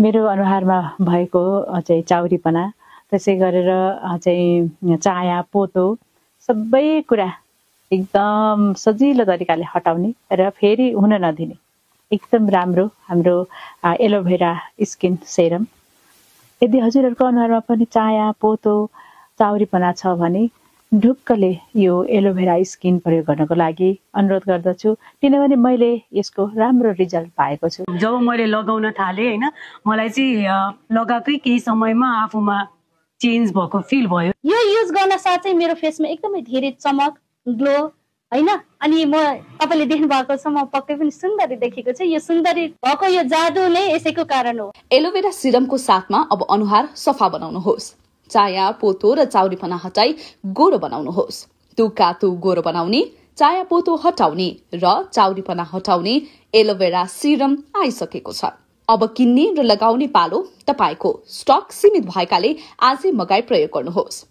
मेरो अनुहारमा भएको चाहिँ चाउरीपना, त्यसै गरेर चाहिँ चाया पोतो सबै कुरा एकदम सजिलो तरिकाले हटाउने र फेरि हुन नदिने एकदम राम्रो हाम्रो एलोभेरा स्किन सेरम। यदि हजुरहरूको अनुहारमा पनि चाया पोतो चाउरीपना छ भने ढुक्कले यो एलोभेरा स्किन प्रयोग गर्नको लागि अनुरोध गर्दछु, किनभने मैले यसको राम्रो रिजल्ट पाएको छु। जब मैले लगाउन थालेँ हैन, मलाई चाहिँ लगाएकै केही समयमा आफूमा चेन्ज भएको फिल भयो। यो युज गर्न साथ चाहिँ मेरो फेसमा एकदमै धेरै चमक ग्लो हैन, अनि म तपाईले देख्नु भएको छ म पक्कै पनि सुन्दरी देखेको छु। यो सुन्दरी भएको यो जादु नै यसैको कारण हो। एलोभेरा सिरमको साथमा अब अनुहार सफा बनाउनुहोस्, चाया पोतो र चाउरीपना हटाई गोरो बनाउनुहोस्। तुकातु गोरो बनाउने, चाया पोतो हटाउने र चाउरीपना हटाउने एलोभेरा सिरम आइसकेको छ। अब किन्ने र लगाउने पालो तपाईको। स्टक सीमित भएकाले आजै मगाई प्रयोग गर्नुहोस्।